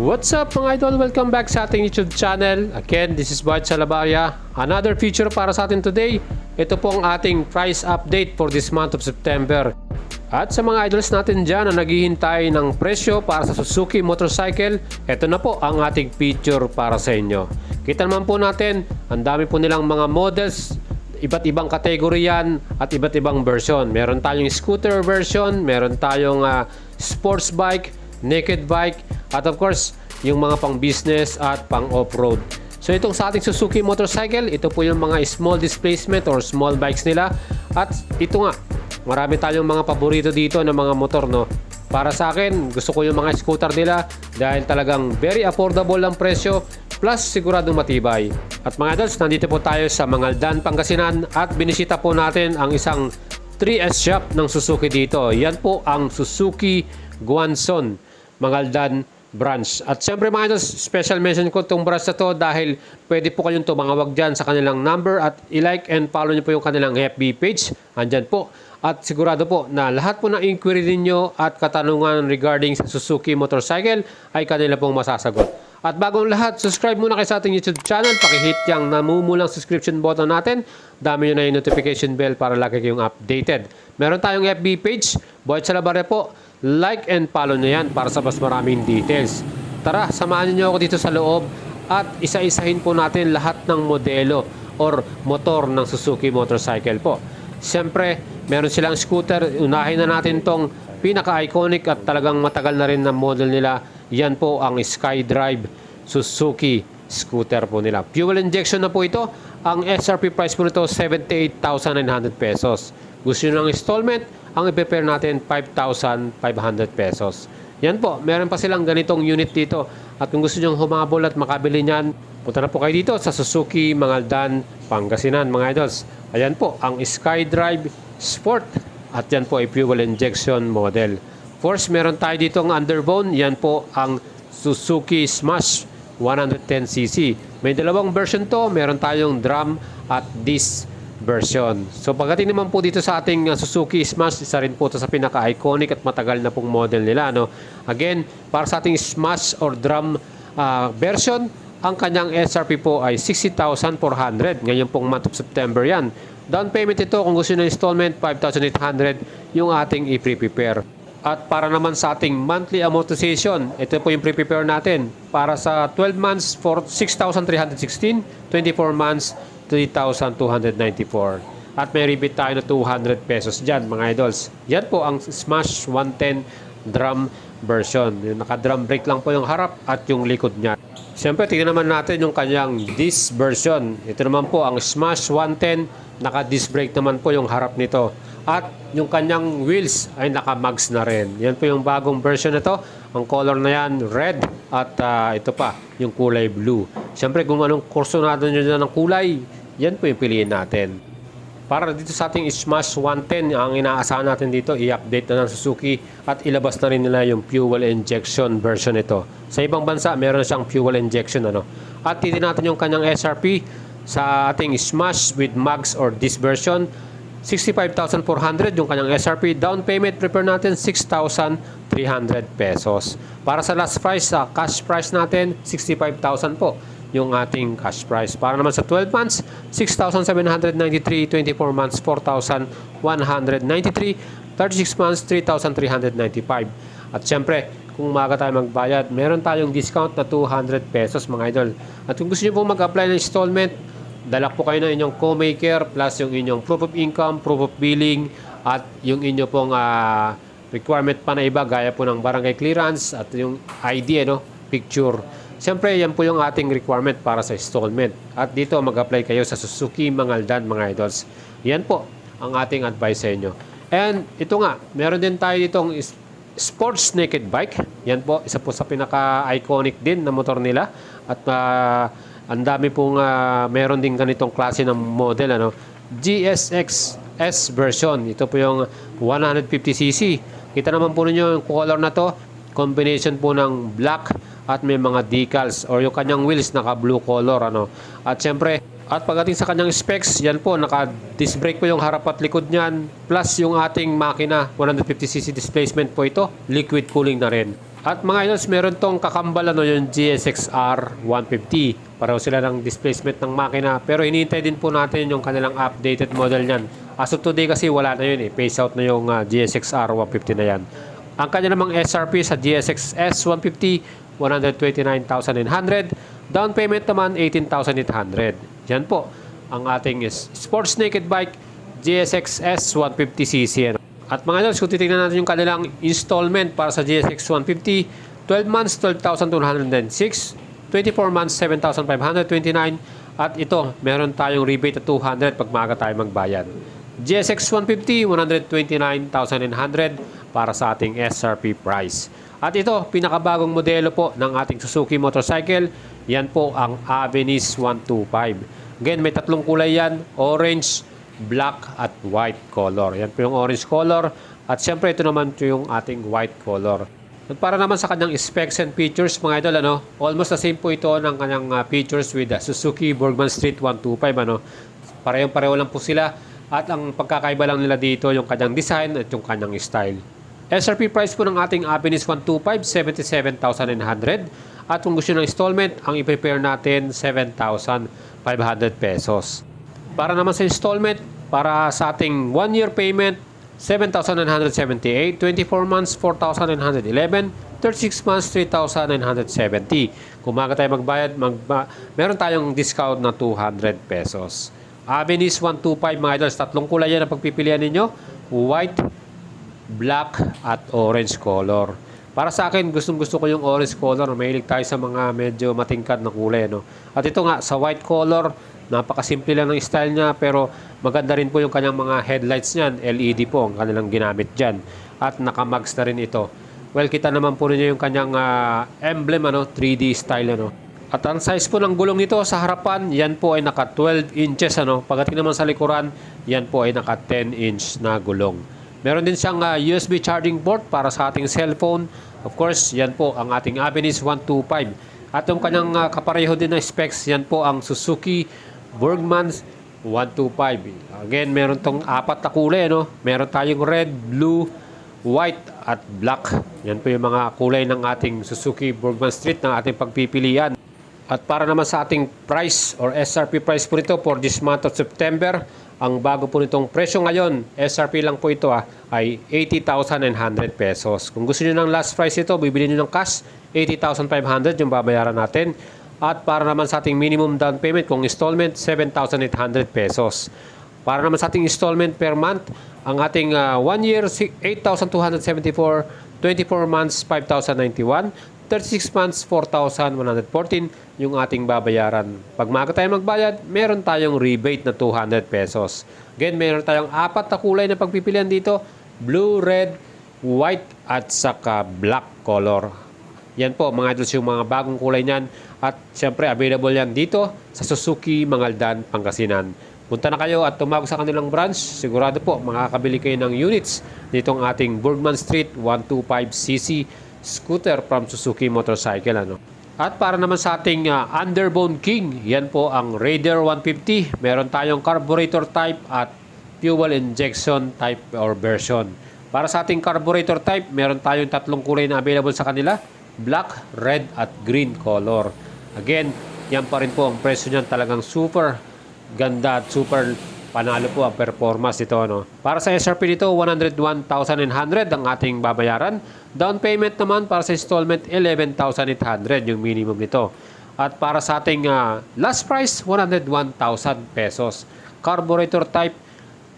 What's up mga idol? Welcome back sa ating YouTube channel. Again, this is Bart Salabaria. Another feature para sa atin today. Ito po ang ating price update for this month of September. At sa mga idols natin dyan na naghihintay ng presyo para sa Suzuki motorcycle, ito na po ang ating feature para sa inyo. Kita naman po natin, ang dami po nilang mga models, iba't ibang kategory yan at iba't ibang version. Meron tayong scooter version, meron tayong sports bike, naked bike, at of course, yung mga pang business at pang off-road. So itong sa ating Suzuki motorcycle, ito po yung mga small displacement or small bikes nila. At ito nga, marami tayong mga paborito dito ng mga motor, no? Para sa akin, gusto ko yung mga scooter nila dahil talagang very affordable ang presyo plus siguradong matibay. At mga adults, nandito po tayo sa Mangaldan, Pangasinan at binisita po natin ang isang 3S shop ng Suzuki dito. Yan po ang Suzuki Guanzon, Mangaldan branch. At syempre mga idol, special mention ko itong branch na to dahil pwede po kayong tumangawag dyan sa kanilang number at i-like and follow nyo po yung kanilang FB page. Andyan po. At sigurado po na lahat po ng inquiry ninyo at katanungan regarding sa Suzuki motorcycle ay kanila pong masasagot. At bagong lahat, subscribe muna kayo sa ating YouTube channel. Pakihit yung namumulang subscription button natin. Dami nyo na yung notification bell para lagi kayong updated. Meron tayong FB page, Bart Salabaria po. Like and follow nyo yan para sa mas maraming details. Tara, samahan nyo ako dito sa loob at isa-isahin po natin lahat ng modelo or motor ng Suzuki motorcycle po. Siyempre, meron silang scooter. Unahin na natin tong pinaka-iconic at talagang matagal na rin na model nila. Yan po ang SkyDrive Suzuki scooter po nila. Fuel injection na po ito. Ang SRP price po nito 78,900 pesos. Gusto nyo ng installment? Ang i-prepare natin 5,500 pesos. Yan po, meron pa silang ganitong unit dito. At kung gusto nyo humabol at makabili niyan, punta na po kayo dito sa Suzuki Mangaldan, Pangasinan mga idols. Ayan po, ang SkyDrive Sport. At yan po ay fuel injection model. First, meron tayo dito ang underbone. Yan po ang Suzuki Smash 110cc. May dalawang version to. Meron tayong drum at disc version. So pagdating naman po dito sa ating Suzuki Smash, isa rin po ito sa pinaka-iconic at matagal na pong model nila, no? Again, para sa ating Smash or drum version, ang kanyang SRP po ay 60,400. Ngayon pong month of September yan. Down payment ito, kung gusto nyo installment, 5,800 yung ating i-prepare. At para naman sa ating monthly amortization, ito po yung prepare natin. Para sa 12 months for 6,316, 24 months 3,294. At may rebate tayo na 200 pesos dyan mga idols. Yan po ang Smash 110 drum version. Yung naka-drum brake lang po yung harap at yung likod niya. Siyempre, tingnan naman natin yung kanyang disc version. Ito naman po ang Smash 110. Naka-disc brake naman po yung harap nito. At yung kanyang wheels ay naka-mags na rin. Yan po yung bagong version na to. Ang color na yan, red. At ito pa, yung kulay blue. Siyempre, kung anong kurso natin nyo ng kulay, yan po yung piliin natin. Para dito sa ating Smash 110, ang inaasahan natin dito, i-update na ng Suzuki at ilabas na rin nila yung fuel injection version nito. Sa ibang bansa, meron na siyang fuel injection. At titignan natin yung kanyang SRP sa ating Smash with mags or disc version. 65,400 yung kanyang SRP. Down payment, prepare natin 6,300 pesos. Para sa last price, sa cash price natin, 65,000 po yung ating cash price. Para naman sa 12 months, 6,793, 24 months, 4,193, 36 months, 3,395. At syempre, kung maaga tayo magbayad, meron tayong discount na 200 pesos mga idol. At kung gusto nyo pong mag-apply ng installment, dala po kayo ng inyong co-maker plus yung inyong proof of income, proof of billing at yung inyo pong requirement pa na iba gaya po ng barangay clearance at yung ID, picture. Siyempre, yan po yung ating requirement para sa installment. At dito mag-apply kayo sa Suzuki Mangaldan mga idols. Yan po ang ating advice sa inyo. And ito nga, meron din tayo ditong sports naked bike. Yan po, isa po sa pinaka-iconic din na motor nila. At ang dami pong meron din ganitong klase ng model, GSX S version. Ito po yung 150cc. Kita naman po ninyo yung color na to. Combination po ng black at may mga decals or yung kanyang wheels naka blue color. At syempre, At pagdating sa kanyang specs, yan po, naka-disc brake po yung harap at likod niyan. Plus yung ating makina, 150cc displacement po ito. Liquid cooling na rin. At mga idols, meron tong kakambal yung GSX-R 150. Pareho sila ng displacement ng makina, pero hinihintay din po natin yung kanilang updated model niyan. As of today kasi wala na yun phase out na yung GSX-R 150 na yan. Ang kanya namang SRP sa GSX-S 150, 129,900. Down payment naman 18,800. Yan po ang ating sports naked bike GSX-S 150cc. At mga idols, kung titignan natin yung kanilang installment para sa GSX 150, 12 months 12,206, 24 months 7,529, at ito meron tayong rebate at 200 pag maaga tayo magbayad. GSX 150, 129,900 para sa ating SRP price. At ito, pinakabagong modelo po ng ating Suzuki motorcycle. Yan po ang Avenis 125. Again, may tatlong kulay yan: orange, black at white color. Yan po yung orange color. At syempre ito naman po yung ating white color. At para naman sa kanyang specs and features, mga idol, almost the same po ito ng kanyang features with Suzuki Burgman Street 125. Parehong-pareho lang po sila. At ang pagkakaiba lang nila dito yung kanyang design at yung kanyang style. SRP price po ng ating Avenis 125, 77,900. At kung gusto ng installment, ang i-prepare natin 7,500 pesos. Para naman sa installment, para sa ating 1-year payment, 7,978, 24 months, 4,911, 36 months, 3,970. Kung maaga tayo magbayad, meron tayong discount na 200 pesos. Avenis 125, mga idols, tatlong kulay yan ang pagpipilian ninyo: white, black, at orange color. Para sa akin, gustong-gusto ko yung orange color. Mahilig tayo sa mga medyo matingkad na kulay. At ito nga, sa white color, napakasimple lang ng style niya, pero maganda rin po yung kanyang mga headlights niyan. LED po ang kanilang ginamit dyan. At naka-mags na rin ito. Well, kita naman po ninyo yung kanyang emblem, 3D style. At ang size po ng gulong nito sa harapan, yan po ay naka 12 inches. Pagdating naman sa likuran, yan po ay naka 10 inch na gulong. Meron din siyang USB charging port para sa ating cellphone. Of course, yan po ang ating Avenis 125. At yung kanyang kapareho din na specs, yan po ang Suzuki Burgman 125. Again, meron tong apat na kulay. Meron tayong red, blue, white, at black. Yan po yung mga kulay ng ating Suzuki Burgman Street na ating pagpipilian. At para naman sa ating price or SRP price po nito for this month of September, ang bago po nitong presyo ngayon, SRP lang po ito ay 80,900 pesos. Kung gusto niyo ng last price ito, bibili niyo ng cash, 80,500 yung babayaran natin. At para naman sa ating minimum down payment, kung installment, 7,800 pesos. Para naman sa ating installment per month, ang ating 1 year, 8,274, 24 months, 5,091, 36 months, 4,114 yung ating babayaran. Pag maaga tayo magbayad, meron tayong rebate na 200 pesos. Again, meron tayong apat na kulay na pagpipilian dito: blue, red, white, at saka black color. Yan po mga idols yung mga bagong kulay niyan. At syempre available yan dito sa Suzuki Mangaldan, Pangasinan. Punta na kayo at tumawag sa kanilang branch. Sigurado po makakabili kayo ng units ditong ating Burgman Street 125cc scooter from Suzuki Motorcycle. At para naman sa ating Underbone King, yan po ang Raider 150. Meron tayong carburetor type at fuel injection type or version. Para sa ating carburetor type, meron tayong tatlong kulay na available sa kanila: black, red, at green color. Again, yan pa rin po ang presyo niyan. Talagang super ganda at super panalo po ang performance nito. Para sa SRP nito, 101,900 ang ating babayaran. Down payment naman para sa installment, 11,800 yung minimum nito. At para sa ating last price, 101,000 pesos. Carburetor type,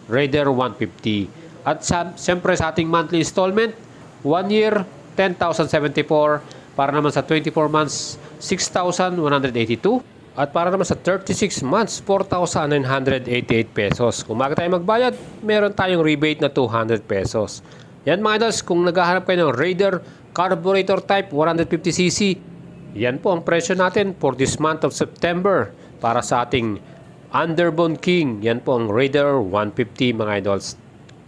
Raider 150. At siyempre sa ating monthly installment, 1 year, 10,074. Para naman sa 24 months, 6,182. At para naman sa 36 months, 4,988 pesos. Kung maaga tayo magbayad, meron tayong rebate na 200 pesos. Yan mga idols, kung naghahanap kayo ng Raider carburetor type 150cc, yan po ang presyo natin for this month of September para sa ating Underbone King. Yan po ang Raider 150 mga idols.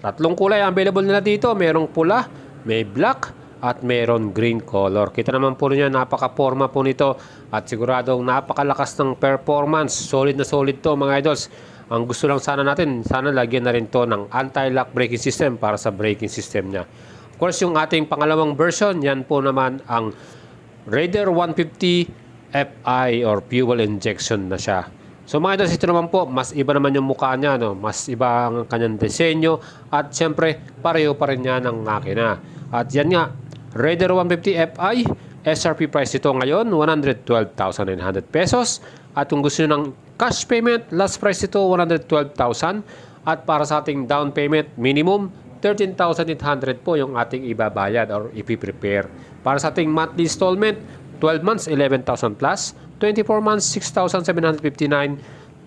Tatlong kulay ang available nila dito. Merong pula, may black, at meron green color. Kita naman po niyo, napaka-forma po nito at siguradong napakalakas ng performance. Solid na solid to mga idols. Ang gusto lang sana natin, sana lagyan na rin to ng anti-lock braking system para sa braking system niya. Of course, yung ating pangalawang version, yan po naman ang Raider 150 Fi or fuel injection na siya. So mga idols, ito naman po, mas iba naman yung mukha niya, no? Mas iba ang kanyang disenyo at syempre pareho pa rin niya ng makina. At yan nga, Raider 150 Fi, SRP price ito ngayon 112,900 pesos. At kung gusto nyo ng cash payment, last price ito 112,000. At para sa ating down payment, minimum 13,800 po yung ating ibabayad or ipiprepare. Para sa ating monthly installment, 12 months, 11,000 plus, 24 months, 6,759,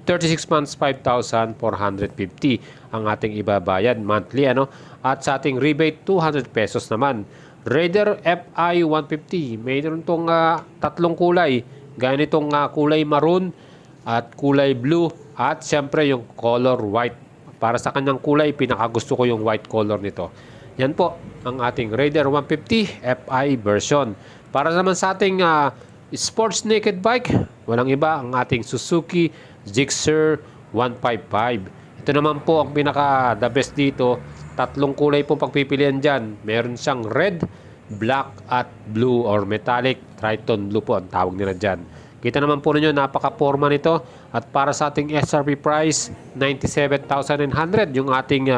36 months, 5,450 ang ating ibabayad monthly. At sa ating rebate, 200 pesos naman. Raider Fi 150, mayroon itong tatlong kulay. Gaya nitong kulay maroon at kulay blue at siyempre yung color white. Para sa kanyang kulay, pinakagusto ko yung white color nito. Yan po ang ating Raider 150 Fi version. Para naman sa ating sports naked bike, walang iba ang ating Suzuki Gixxer 155. Ito naman po ang pinaka the best dito. Tatlong kulay pong pagpipilian dyan. Meron siyang red, black at blue or metallic Triton blue po ang tawag nila dyan. Kita naman po ninyo, napaka-forma nito. At para sa ating SRP price, 97,900 yung ating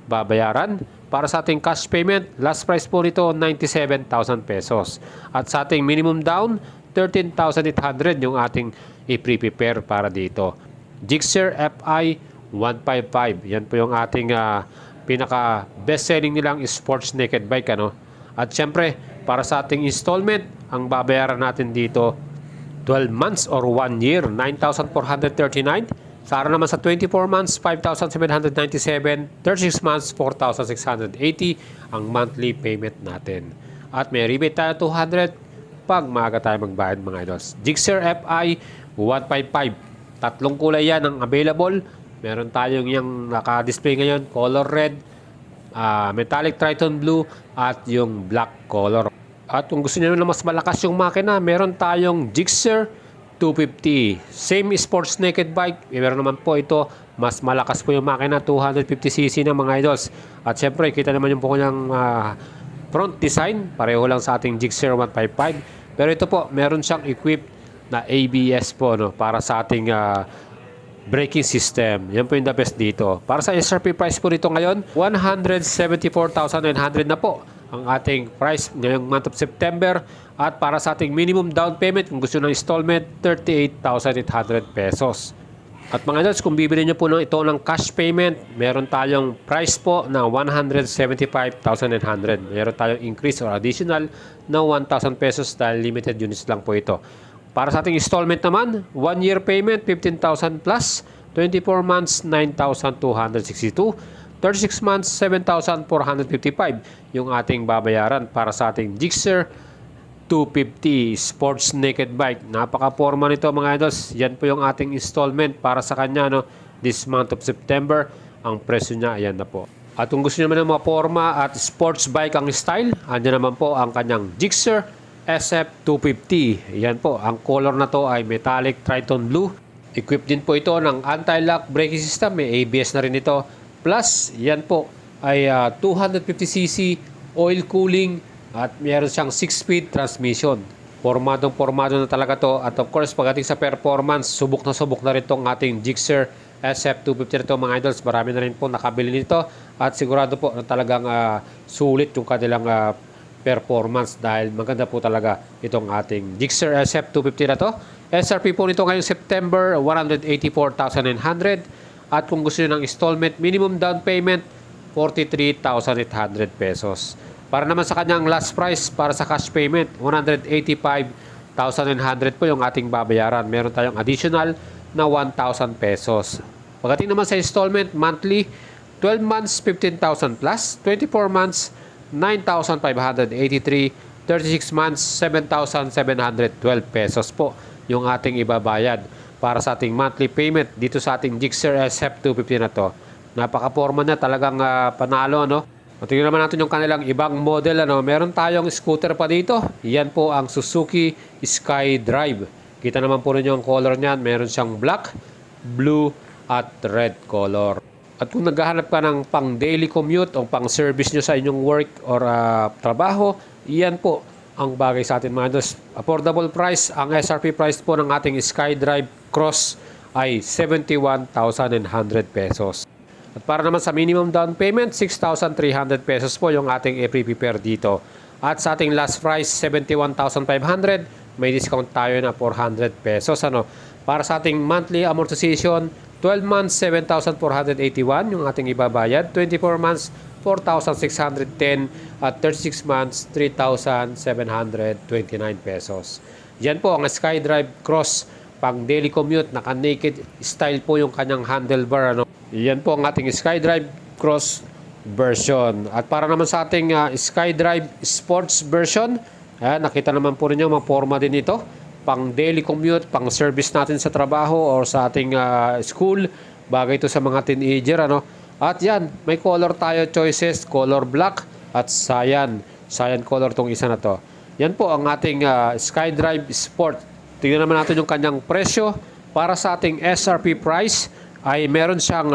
babayaran. Para sa ating cash payment, last price po nito, 97,000 pesos. At sa ating minimum down, 13,800 yung ating i-prepare para dito. Gixxer Fi 155. Yan po yung ating pinaka best selling nilang sports naked bike. At syempre, para sa ating installment, ang babayaran natin dito, 12 months or 1 year, 9,439. Para naman sa 24 months, 5,797. 36 months, 4,680 ang monthly payment natin. At may rebate tayo 200 pag maaga tayo magbayad mga idols. Gixxer Fi 155. Tatlong kulay yan ang available. Meron tayong yung naka-display ngayon, color red, metallic Triton blue at yung black color. At kung gusto niyo na mas malakas yung makina, meron tayong Gixxer 250. Same sports naked bike. Meron naman po ito, mas malakas po yung makina, 250cc na mga idols. At syempre, kita naman yung po kanyang front design. Pareho lang sa ating Gixxer 155. Pero ito po, meron siyang equipped na ABS po para sa ating braking system. Yan po yung the best dito. Para sa SRP price po dito ngayon, 174,900 na po ang ating price ngayong month of September. At para sa ating minimum down payment, kung gusto ng installment, 38,800 pesos. At mga idols, kung bibili nyo po ito ng cash payment, meron tayong price po na 175,900. Meron tayong increase or additional na 1,000 pesos dahil limited units lang po ito. Para sa ating installment naman, 1 year payment, 15,000 plus, 24 months, 9,262, 36 months, 7,455 yung ating babayaran para sa ating Gixxer 250 sports naked bike. Napaka-forma nito mga idols. Yan po yung ating installment para sa kanya this month of September. Ang presyo niya, ayan na po. At kung gusto niyo naman ng mga forma at sports bike ang style, andyan naman po ang kanyang Gixxer SF250. Yan po, ang color na to ay metallic Triton blue. Equipped din po ito ng anti-lock braking system. May ABS na rin ito. Plus, yan po ay 250cc oil cooling at meron siyang 6-speed transmission. Pormadong-pormado na talaga to. At of course, pagdating sa performance, subok na rin itong ating Gixxer SF250 nito mga idols. Marami na rin po nakabili nito. At sigurado po na talagang sulit yung kanilang performance dahil maganda po talaga itong ating Gixxer SF250 na to. SRP po nito ngayong September, 184,900. At kung gusto nyo ng installment, minimum down payment, 43,800 pesos. Para naman sa kanyang last price, para sa cash payment, 185,900 po yung ating babayaran. Meron tayong additional na 1,000 pesos. Pagdating naman sa installment, monthly, 12 months, 15,000 plus, 24 months, 9,583, 36 months, 7,712 pesos po yung ating ibabayad para sa ating monthly payment dito sa ating Gixxer SF250 na to. Napaka-forma na, talagang panalo, Tingnan naman natin yung kanilang ibang model, Meron tayong scooter pa dito. Yan po ang Suzuki SkyDrive. Kita naman po ninyo ang color niyan. Meron siyang black, blue, at red color. At kung naghahanap ka ng pang daily commute o pang service nyo sa inyong work or trabaho, iyan po ang bagay sa atin mga idols. Affordable price, ang SRP price po ng ating SkyDrive Cross ay 71,100 pesos. At para naman sa minimum down payment, 6,300 pesos po yung ating i-prepare dito. At sa ating last price, 71,500, may discount tayo na 400 pesos. Para sa ating monthly amortization, 12 months, 7,481 yung ating ibabayad. 24 months, 4,610 at 36 months, 3,729 pesos. Yan po ang SkyDrive Cross pang daily commute. Naka-naked style po yung kanyang handlebar. Yan po ang ating SkyDrive Cross version. At para naman sa ating SkyDrive Sports version, nakita naman po ninyo mga forma din ito. Pang daily commute, pang service natin sa trabaho or sa ating school. Bagay ito sa mga teenager. At yan, may color tayo choices, color black at cyan. Cyan color tong isa na to. Yan po ang ating SkyDrive Sport. Tingnan naman natin yung kanyang presyo. Para sa ating SRP price ay meron siyang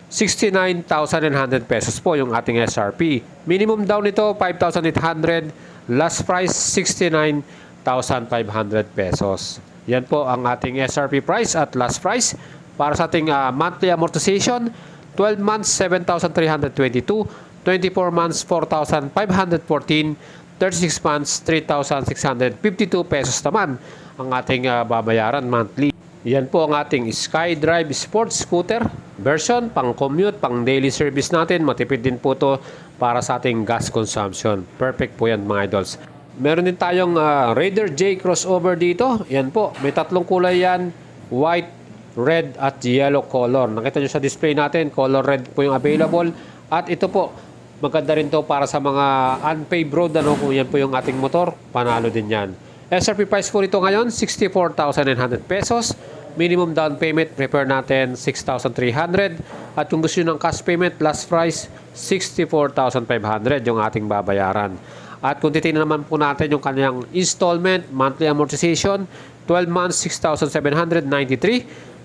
69,900 pesos po yung ating SRP. Minimum down nito 5,800. Last price 69,500 pesos. Yan po ang ating SRP price at last price. Para sa ating monthly amortization, 12 months 7,322, 24 months 4,514, 36 months 3,652 pesos naman ang ating babayaran monthly. Yan po ang ating SkyDrive Sports Scooter version, pang commute, pang daily service natin. Matipid din po to para sa ating gas consumption. Perfect po yan mga idols. Meron din tayong Raider J crossover dito. Yan po, may tatlong kulay yan. White, red at yellow color. Nakita nyo sa display natin, color red po yung available. At ito po, maganda rin to para sa mga unpaved road. Kung yan po yung ating motor, panalo din yan. SRP price po nito ngayon, 64,900 pesos. Minimum down payment, prepare natin 6,300. At kung gusto nyo ng cash payment, last price, 64,500 yung ating babayaran. At kung titingnan naman po natin yung kanyang installment, monthly amortization, 12 months, 6,793.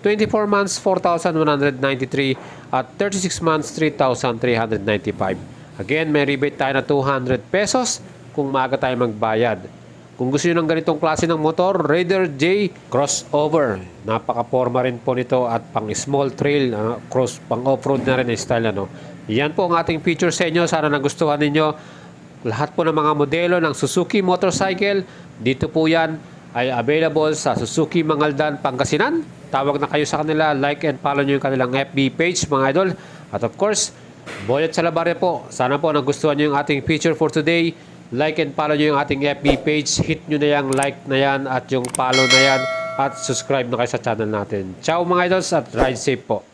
24 months, 4,193. At 36 months, 3,395. Again, may rebate tayo na 200 pesos kung maaga tayo magbayad. Kung gusto nyo ng ganitong klase ng motor, Raider J crossover. Napaka-forma rin po nito at pang small trail, pang off-road na rin yung style. Yan po ang ating feature sa inyo. Sana nagustuhan ninyo. Lahat po ng mga modelo ng Suzuki motorcycle, dito po yan ay available sa Suzuki Mangaldan, Pangasinan. Tawag na kayo sa kanila, like and follow nyo yung kanilang FB page mga idol. At of course, Boyet Salabarya po. Sana po nagustuhan nyo yung ating feature for today. Like and follow nyo yung ating FB page. Hit nyo na yung like na yan at yung follow na yan. At subscribe na kayo sa channel natin. Ciao mga idols at ride safe po.